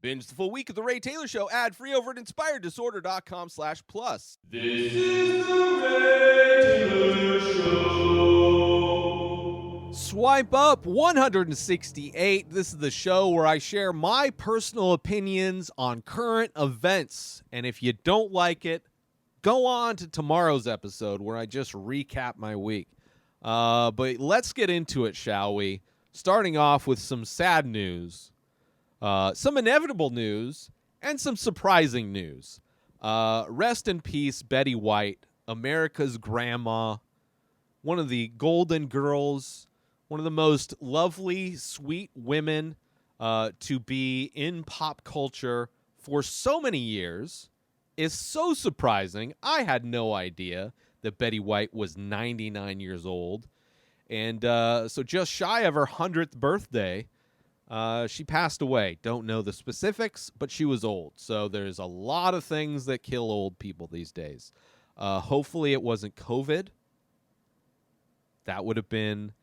Binge the full week of The Ray Taylor Show ad-free over at inspireddisorder.com/plus. This is The Ray Taylor Show. Swipe up 168. This is the show where I share my personal opinions on current events. And if you don't like it, go on to tomorrow's episode where I just recap my week. But let's get into it, shall we? Starting off with some sad news. Some inevitable news, and some surprising news. Rest in peace, Betty White, America's grandma, one of the Golden Girls, one of the most lovely, sweet women to be in pop culture for so many years. Is so surprising. I had no idea that Betty White was 99 years old. And so just shy of her 100th birthday, she passed away. Don't know the specifics, but she was old. So there's a lot of things that kill old people these days. Hopefully it wasn't COVID. That would have been...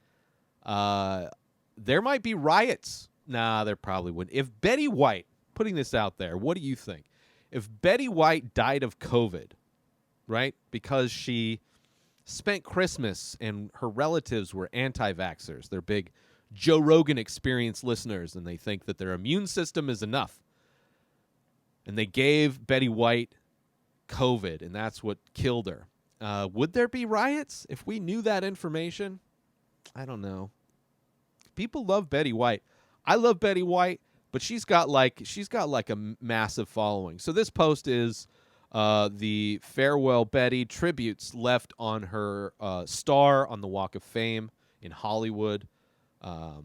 there might be riots. Nah, there probably wouldn't. If Betty White, putting this out there, what do you think? If Betty White died of COVID, right, because she spent Christmas and her relatives were anti-vaxxers, they're big Joe Rogan Experience listeners, and they think that their immune system is enough. And they gave Betty White COVID, and that's what killed her. Would there be riots if we knew that information? I don't know. People love Betty White. I love Betty White, but she's got like a massive following. So this post is the Farewell Betty tributes left on her star on the Walk of Fame in Hollywood. I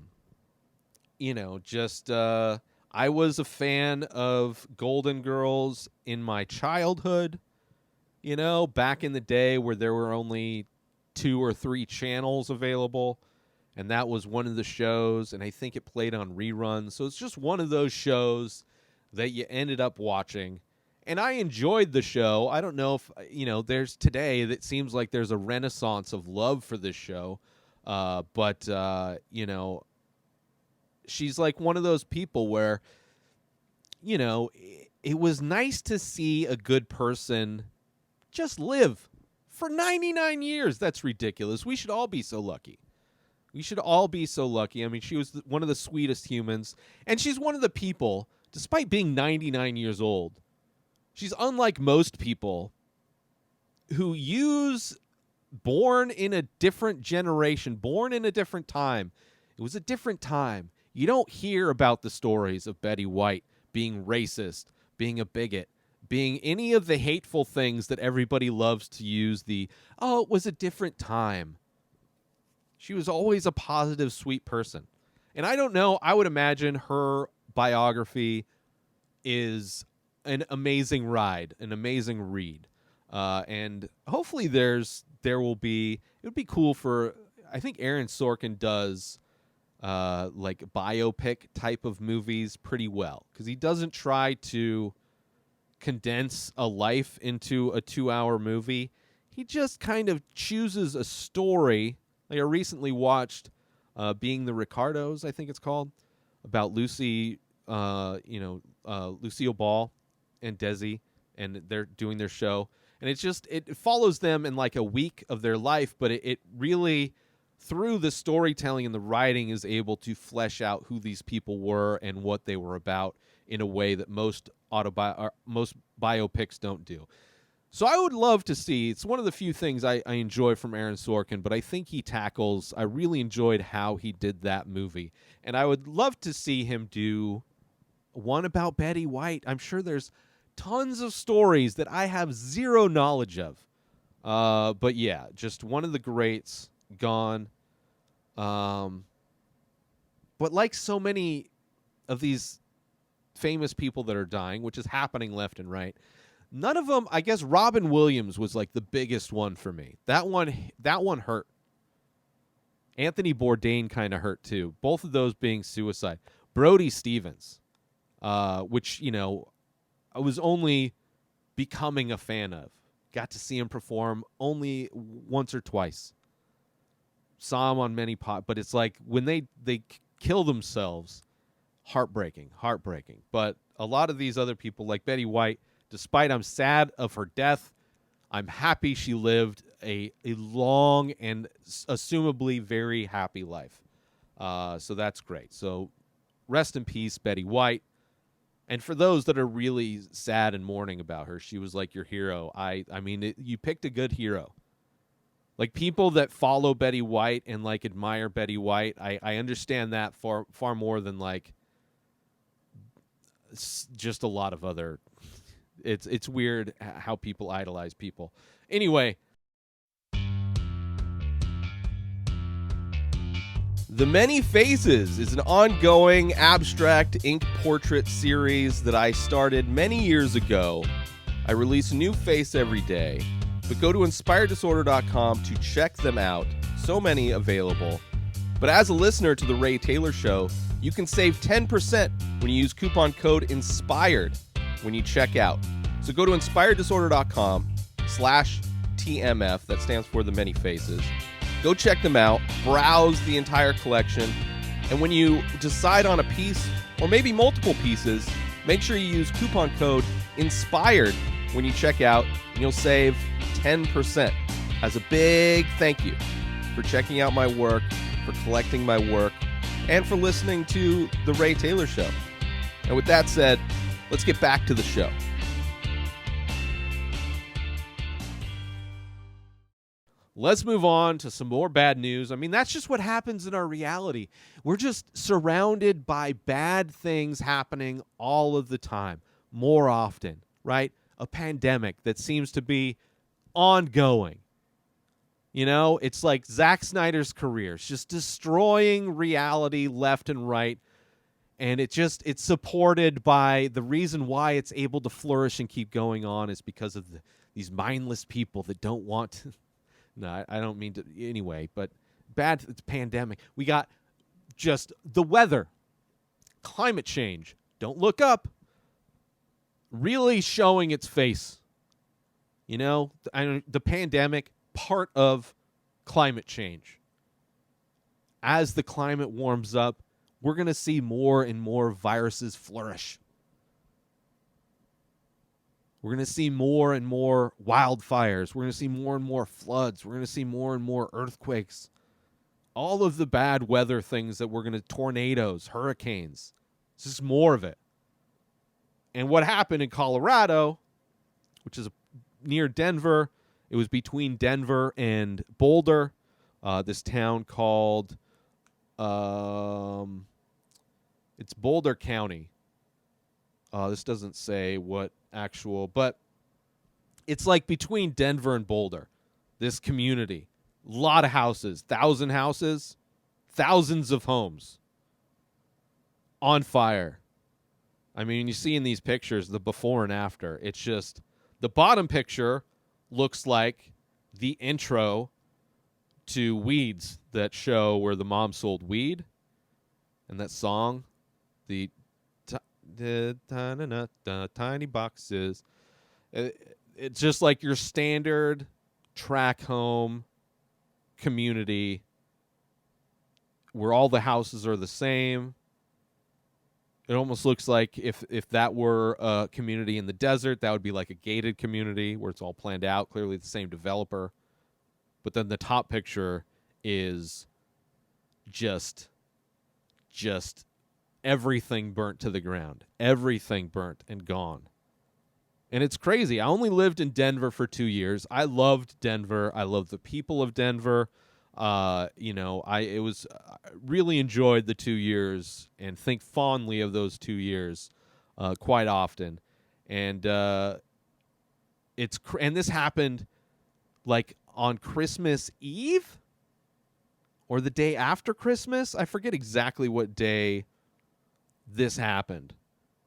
was a fan of Golden Girls in my childhood, back in the day where there were only 2 or 3 channels available, and that was one of the shows, and I think it played on reruns. So it's just one of those shows that you ended up watching, and I enjoyed the show. I don't know if, there's today that seems like there's a renaissance of love for this show. But she's like one of those people where, it was nice to see a good person just live for 99 years. That's ridiculous. We should all be so lucky. We should all be so lucky. I mean, she was one of the sweetest humans, and she's one of the people, despite being 99 years old, she's unlike most people who use... born in a different generation, born in a different time. It was a different time. You don't hear about the stories of Betty White being racist, being a bigot, being any of the hateful things that everybody loves to use it was a different time. She was always a positive, sweet person. And I don't know, I would imagine her biography is an amazing ride, an amazing read. And hopefully it would be cool for, I think Aaron Sorkin does like biopic type of movies pretty well, because he doesn't try to condense a life into a 2-hour movie. He just kind of chooses a story. Like I recently watched Being the Ricardos, I think it's called, about Lucille Ball and Desi, and they're doing their show. And it follows them in like a week of their life, but it really, through the storytelling and the writing, is able to flesh out who these people were and what they were about in a way that most biopics don't do. So I would love to see, it's one of the few things I enjoy from Aaron Sorkin, but I think I really enjoyed how he did that movie. And I would love to see him do one about Betty White. I'm sure there's tons of stories that I have zero knowledge of. But yeah, just one of the greats gone. But like so many of these famous people that are dying, which is happening left and right, none of them, I guess Robin Williams was like the biggest one for me. That one hurt. Anthony Bourdain kind of hurt too. Both of those being suicide. Brody Stevens, which, I was only becoming a fan of. Got to see him perform only once or twice. Saw him on many but it's like when they kill themselves heartbreaking. But a lot of these other people, like Betty White, despite I'm sad of her death, I'm happy she lived a long and assumably very happy life. So that's great. So rest in peace, Betty White. And for those that are really sad and mourning about her, she was like your hero. I mean, you picked a good hero. Like, people that follow Betty White and like admire Betty White, I understand that far more than like just a lot of other. It's weird how people idolize people. Anyway, The Many Faces is an ongoing abstract ink portrait series that I started many years ago. I release a new face every day, but go to inspireddisorder.com to check them out. So many available. But as a listener to The Ray Taylor Show, you can save 10% when you use coupon code INSPIRED when you check out. So go to inspireddisorder.com/TMF, that stands for The Many Faces. Go check them out, browse the entire collection, and when you decide on a piece, or maybe multiple pieces, make sure you use coupon code INSPIRED when you check out, and you'll save 10%. As a big thank you for checking out my work, for collecting my work, and for listening to The Ray Taylor Show. And with that said, let's get back to the show. let's move on to some more bad news. I mean, that's just what happens in our reality. We're just surrounded by bad things happening all of the time, more often, right? A pandemic that seems to be ongoing. You know, it's like Zack Snyder's career. It's just destroying reality left and right. And it's supported by the reason why it's able to flourish and keep going on is because of these mindless people that don't want to. No, I don't mean to anyway, but it's pandemic. We got just the weather, climate change. Don't look up. Really showing its face. You know, the pandemic, part of climate change. As the climate warms up, we're going to see more and more viruses flourish. We're going to see more and more wildfires. We're going to see more and more floods. We're going to see more and more earthquakes. All of the bad weather things that we're going to, tornadoes, hurricanes. This is more of it. And what happened in Colorado, which is near Denver, it was between Denver and Boulder, this town called, it's Boulder County. This doesn't say what actual, but it's like between Denver and Boulder, this community. A lot of houses, 1,000 houses, thousands of homes on fire. I mean, you see in these pictures, the before and after, it's just, the bottom picture looks like the intro to Weeds, that show where the mom sold weed, and that song, the tiny boxes. It's just like your standard track home community where all the houses are the same. It almost looks like if that were a community in the desert, that would be like a gated community where it's all planned out, clearly the same developer. But then the top picture is just everything burnt to the ground. Everything burnt and gone. And it's crazy. I only lived in Denver for 2 years. I loved Denver. I loved the people of Denver. I really enjoyed the 2 years and think fondly of those 2 years quite often. And and this happened like on Christmas Eve or the day after Christmas. I forget exactly what day this happened.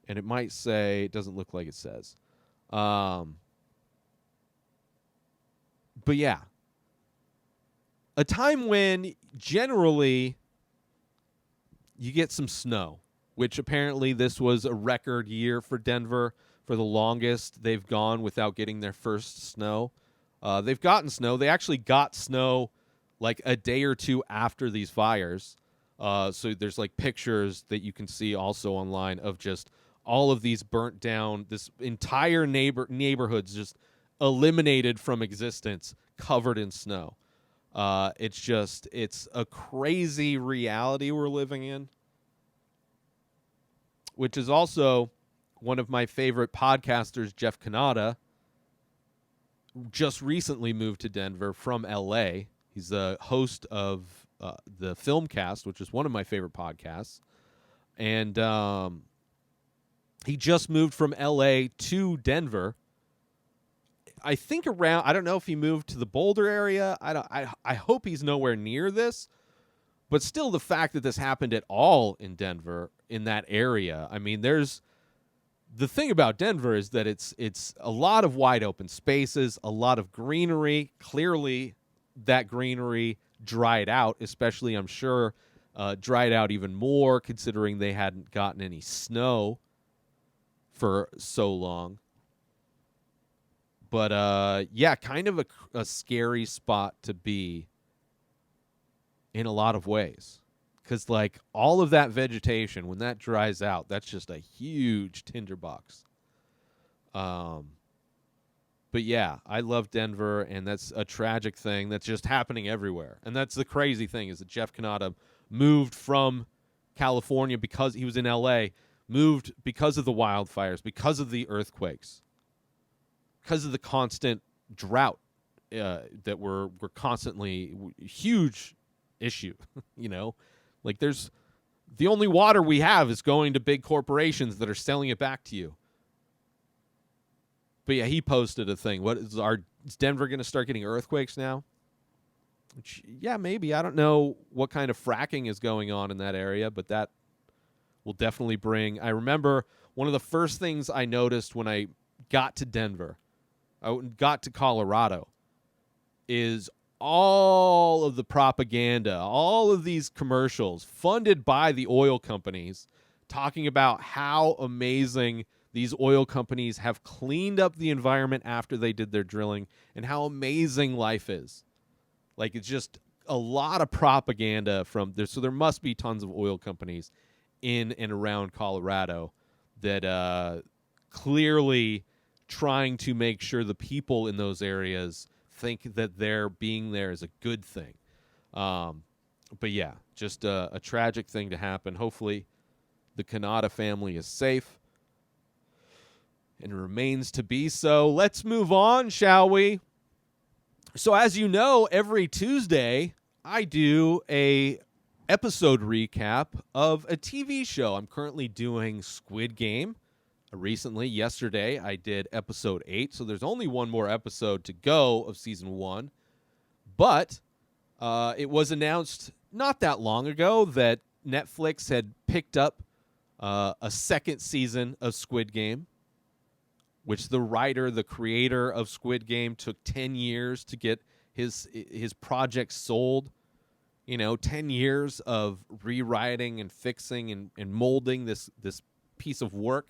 And it might say, it doesn't look like it says. But yeah. A time when generally you get some snow, which apparently this was a record year for Denver. For the longest, they've gone without getting their first snow. They've gotten snow. They actually got snow like a day or two after these fires. So there's like pictures that you can see also online of just all of these burnt down, this entire neighborhoods just eliminated from existence, covered in snow. It's a crazy reality we're living in, which is also one of my favorite podcasters, Jeff Kanata, just recently moved to Denver from LA. He's the host of the Filmcast, which is one of my favorite podcasts. And he just moved from LA to Denver. I think I don't know if he moved to the Boulder area. I hope he's nowhere near this. But still, the fact that this happened at all in Denver, in that area, I mean, the thing about Denver is that it's a lot of wide open spaces, a lot of greenery. Clearly, that greenery dried out, especially, I'm sure, dried out even more considering they hadn't gotten any snow for so long. But, yeah, kind of a scary spot to be in a lot of ways. Because, like, all of that vegetation, when that dries out, that's just a huge tinderbox. But, yeah, I love Denver, and that's a tragic thing that's just happening everywhere. And that's the crazy thing, is that Jeff Kanata moved from California because he was in L.A., moved because of the wildfires, because of the earthquakes, because of the constant drought that we're constantly huge issue, you know? Like, there's the only water we have is going to big corporations that are selling it back to you. But yeah, he posted a thing. Is Denver going to start getting earthquakes now? Which, yeah, maybe. I don't know what kind of fracking is going on in that area, but that will definitely bring. I remember one of the first things I noticed when I got to Denver, I got to Colorado, is all of the propaganda, all of these commercials funded by the oil companies talking about how amazing these oil companies have cleaned up the environment after they did their drilling and how amazing life is. Like, it's just a lot of propaganda from there. So there must be tons of oil companies in and around Colorado that clearly trying to make sure the people in those areas think that their being there is a good thing. But yeah, just a tragic thing to happen. Hopefully the Kanata family is safe and remains to be so. Let's move on, shall we? So as you know, every Tuesday I do a episode recap of a TV show. I'm currently doing Squid Game. Recently, yesterday, I did episode 8, so there's only one more episode to go of season 1. But it was announced not that long ago that Netflix had picked up a second season of Squid Game, which the creator of Squid Game, took 10 years to get his project sold. 10 years of rewriting and fixing and molding this piece of work.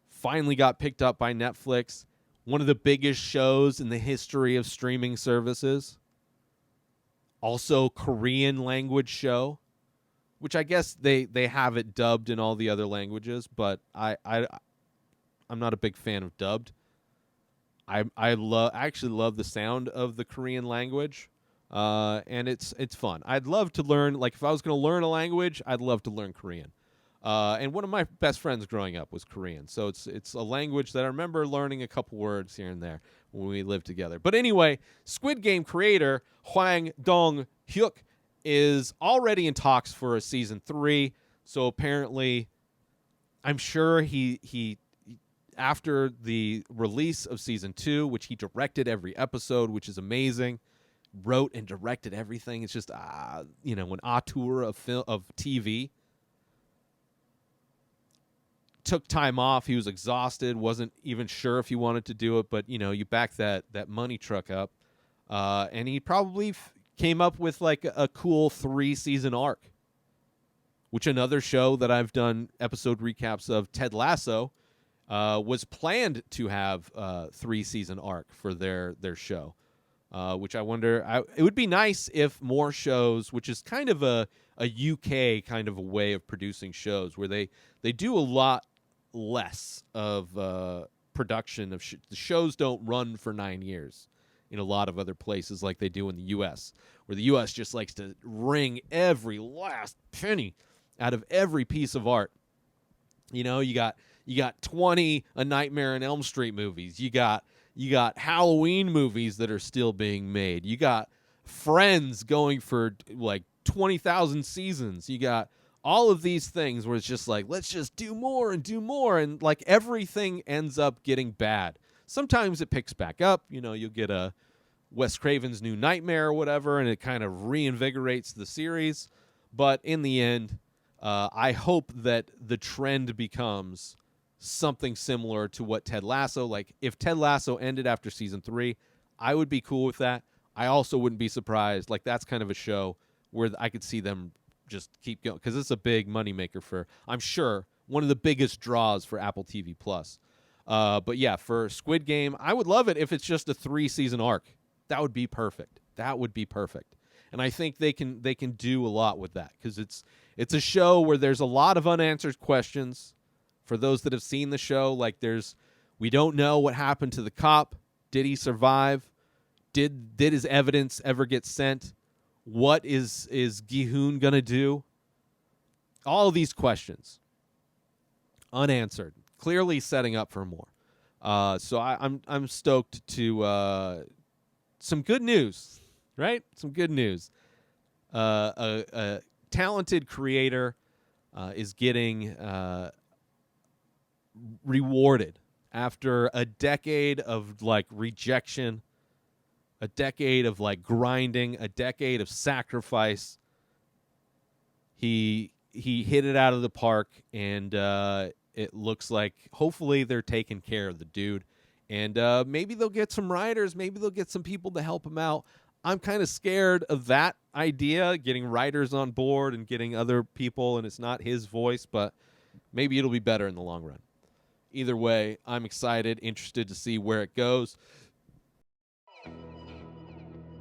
Finally got picked up by Netflix. One of the biggest shows in the history of streaming services. Also Korean language show, which I guess they have it dubbed in all the other languages, but I'm not a big fan of dubbed. I actually love the sound of the Korean language, and it's fun. I'd love to learn, like, if I was going to learn a language, I'd love to learn Korean. And one of my best friends growing up was Korean, so it's a language that I remember learning a couple words here and there when we lived together. But anyway, Squid Game creator Hwang Dong-hyuk is already in talks for a season 3. So apparently, I'm sure he after the release of season 2, which he directed every episode, which is amazing, wrote and directed everything. It's just an auteur of TV. Took time off. He was exhausted. Wasn't even sure if he wanted to do it. But, you back that money truck up. And he probably came up with like a cool 3-season arc. Which another show that I've done episode recaps of, Ted Lasso, was planned to have a 3-season arc for their show. which I wonder. It would be nice if more shows, which is kind of a UK kind of a way of producing shows, where they do a lot less of production of the shows don't run for 9 years in a lot of other places like they do in the U.S., where the U.S. just likes to wring every last penny out of every piece of art. You know, you got 20 A Nightmare on Elm Street movies. You got Halloween movies that are still being made. You got Friends going for like 20,000 seasons. You got all of these things where it's just like, let's just do more and do more, and like everything ends up getting bad. Sometimes it picks back up. You know, you'll get a Wes Craven's New Nightmare or whatever, and it kind of reinvigorates the series. But in the end, I hope that the trend becomes something similar to what Ted Lasso. Like, if Ted Lasso ended after season 3, I would be cool with that. I also wouldn't be surprised. Like, that's kind of a show where I could see them just keep going, because it's a big moneymaker for, I'm sure, one of the biggest draws for Apple TV Plus. But yeah, for Squid Game, I would love it if it's just a 3-season arc. That would be perfect. That would be perfect. And I think they can do a lot with that, because it's a show where there's a lot of unanswered questions. For those that have seen the show, like we don't know what happened to the cop. Did he survive? Did his evidence ever get sent? What is Gi-hoon going to do? All of these questions unanswered, clearly setting up for more. So I'm stoked to some good news, right? Some good news. A talented creator is getting rewarded after a decade of like rejection, a decade of like grinding, a decade of sacrifice. He hit it out of the park, and it looks like hopefully they're taking care of the dude. And maybe they'll get some writers, maybe they'll get some people to help him out. I'm kind of scared of that idea, getting writers on board and getting other people, and it's not his voice, but maybe it'll be better in the long run. Either way, I'm excited, interested to see where it goes.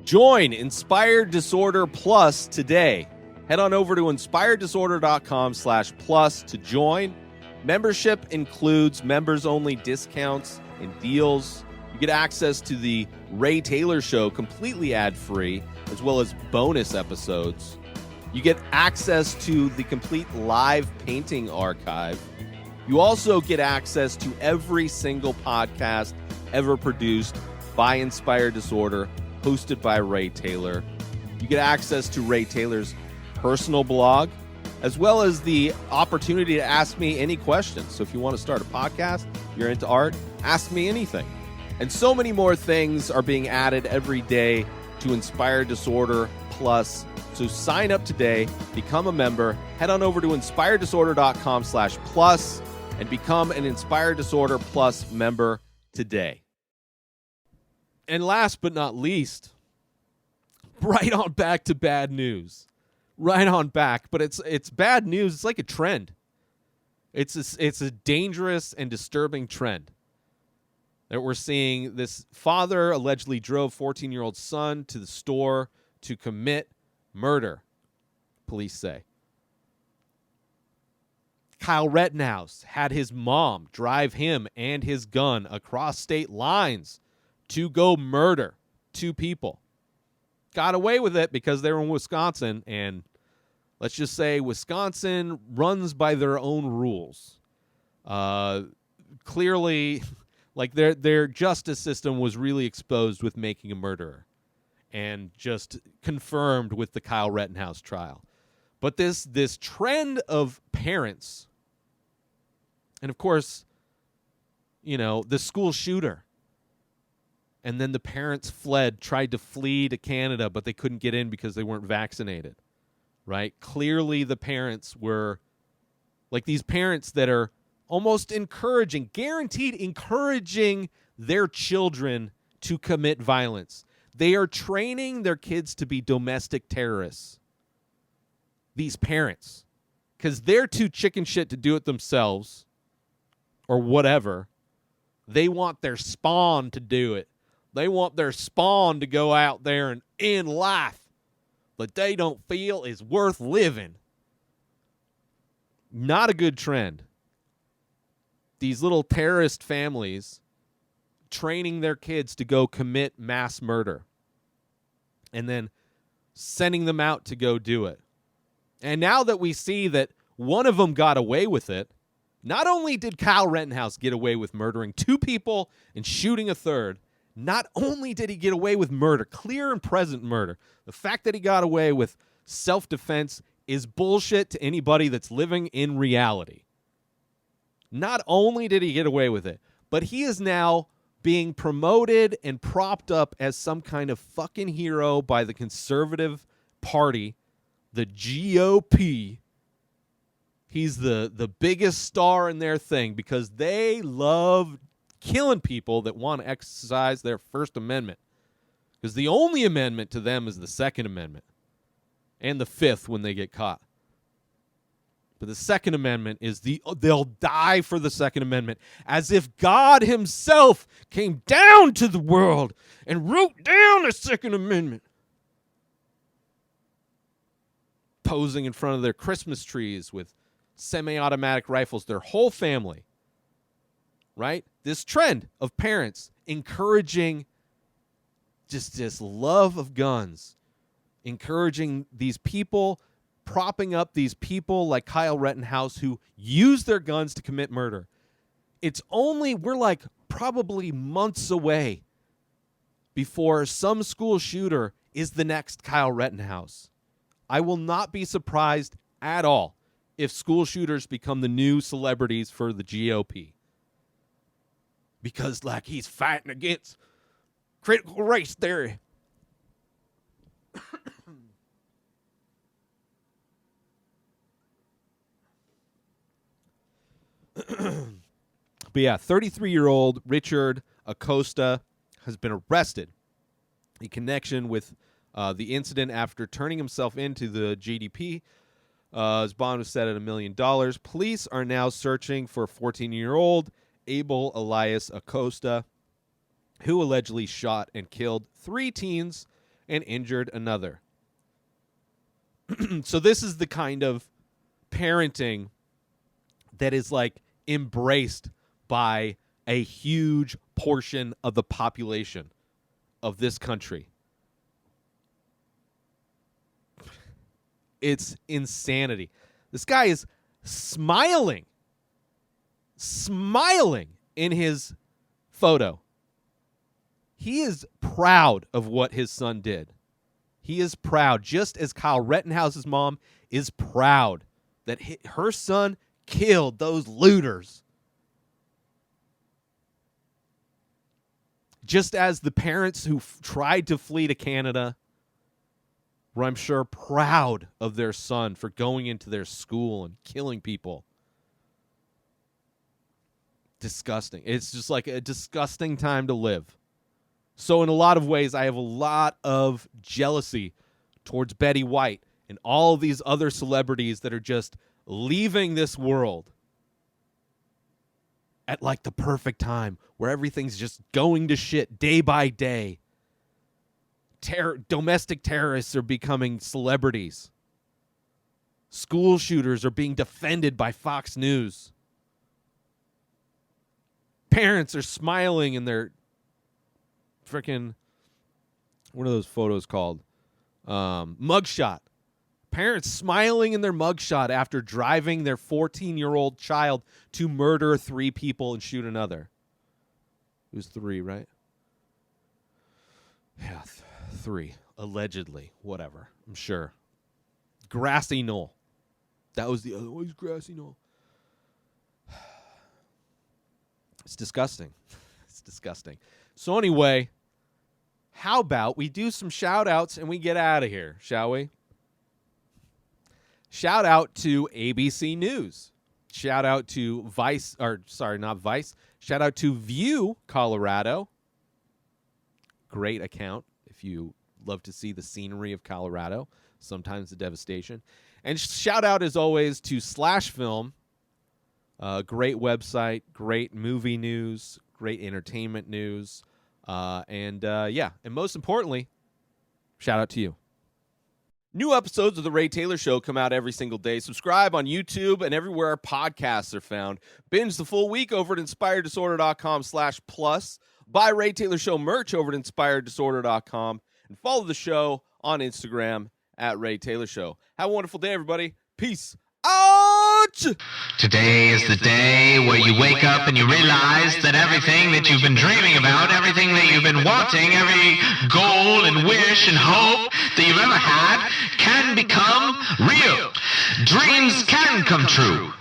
Join Inspired Disorder Plus today. Head on over to inspireddisorder.com/plus to join. Membership includes members-only discounts and deals. You get access to the Ray Taylor Show completely ad-free, as well as bonus episodes. You get access to the complete live painting archive. You also get access to every single podcast ever produced by Inspired Disorder, hosted by Ray Taylor. You get access to Ray Taylor's personal blog, as well as the opportunity to ask me any questions. So if you want to start a podcast, you're into art, ask me anything. And so many more things are being added every day to Inspired Disorder Plus. So sign up today, become a member, head on over to inspireddisorder.com/plus and become an Inspired Disorder Plus member today. And last but not least, right on back to bad news. Right on back, but it's bad news. It's like a trend. It's a dangerous and disturbing trend that we're seeing. This father allegedly drove 14-year-old son to the store to commit murder, police say. Kyle Rittenhouse had his mom drive him and his gun across state lines to go murder 2 people. Got away with it because they were in Wisconsin, and let's just say Wisconsin runs by their own rules. Clearly, like their justice system was really exposed with making a murderer, and just confirmed with the Kyle Rittenhouse trial. But this trend of parents, and of course, you know, the school shooter, and then the parents tried to flee to Canada, but they couldn't get in because they weren't vaccinated, right? Clearly the parents were, like these parents that are almost guaranteed encouraging their children to commit violence. They are training their kids to be domestic terrorists. These parents, because they're too chicken shit to do it themselves or whatever. They want their spawn to do it. They want their spawn to go out there and end life that they don't feel is worth living. Not a good trend. These little terrorist families training their kids to go commit mass murder and then sending them out to go do it. And now that we see that one of them got away with it, not only did Kyle Rittenhouse get away with murdering 2 people and shooting a third, not only did he get away with murder, clear and present murder, the fact that he got away with self-defense is bullshit to anybody that's living in reality. Not only did he get away with it, but he is now being promoted and propped up as some kind of fucking hero by the conservative party, the GOP. He's the biggest star in their thing because they love killing people that want to exercise their First Amendment. Because the only amendment to them is the Second Amendment. And the Fifth when they get caught. But the Second Amendment is they'll die for the Second Amendment, as if God himself came down to the world and wrote down the Second Amendment. Posing in front of their Christmas trees with semi-automatic rifles, their whole family. Right? This trend of parents encouraging just this love of guns, encouraging these people, propping up these people like Kyle Rittenhouse who use their guns to commit murder. We're like probably months away before some school shooter is the next Kyle Rittenhouse. I will not be surprised at all if school shooters become the new celebrities for the GOP. Because, like, he's fighting against critical race theory. But yeah, 33-year-old Richard Acosta has been arrested in connection with the incident after turning himself into the GDP. His bond was set at $1 million. Police are now searching for 14-year-old Abel Elias Acosta, who allegedly shot and killed 3 teens and injured another. So this is the kind of parenting that is like embraced by a huge portion of the population of this country. It's insanity. This guy is smiling in his photo. He is proud of what his son did. He is proud, just as Kyle Rittenhouse's mom is proud that her son killed those looters. Just as the parents who tried to flee to Canada were, I'm sure, proud of their son for going into their school and killing people. Disgusting. It's just like a disgusting time to live. So in a lot of ways, I have a lot of jealousy towards Betty White and all of these other celebrities that are just leaving this world at like the perfect time where everything's just going to shit day by day. Domestic terrorists are becoming celebrities. School shooters are being defended by Fox News. Parents are smiling in their freaking, what are those photos called? Mugshot. Parents smiling in their mugshot after driving their 14-year-old child to murder 3 people and shoot another. It was 3, right? Yeah, 3. Allegedly. Whatever. I'm sure. Grassy Knoll. That was the other one. Oh, Grassy Knoll. It's disgusting. It's disgusting. So anyway, how about we do some shout-outs and we get out of here, shall we? Shout out to ABC News. Shout out to Vice, or sorry, not Vice. Shout out to View, Colorado. Great account if you love to see the scenery of Colorado, sometimes the devastation. And shout out, as always, to Slash Film. Great website, great movie news, great entertainment news. And most importantly, shout out to you. New episodes of The Ray Taylor Show come out every single day. Subscribe on YouTube and everywhere our podcasts are found. Binge the full week over at inspireddisorder.com/plus. Buy Ray Taylor Show merch over at inspireddisorder.com. And follow the show on Instagram at Ray Taylor Show. Have a wonderful day, everybody. Peace out! Today is the day where you wake up and you realize that everything that you've been dreaming about, everything that you've been wanting, every goal and wish and hope that you've ever had can become real. Dreams can come true.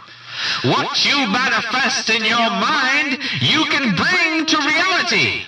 What you manifest in your mind, you can bring to reality.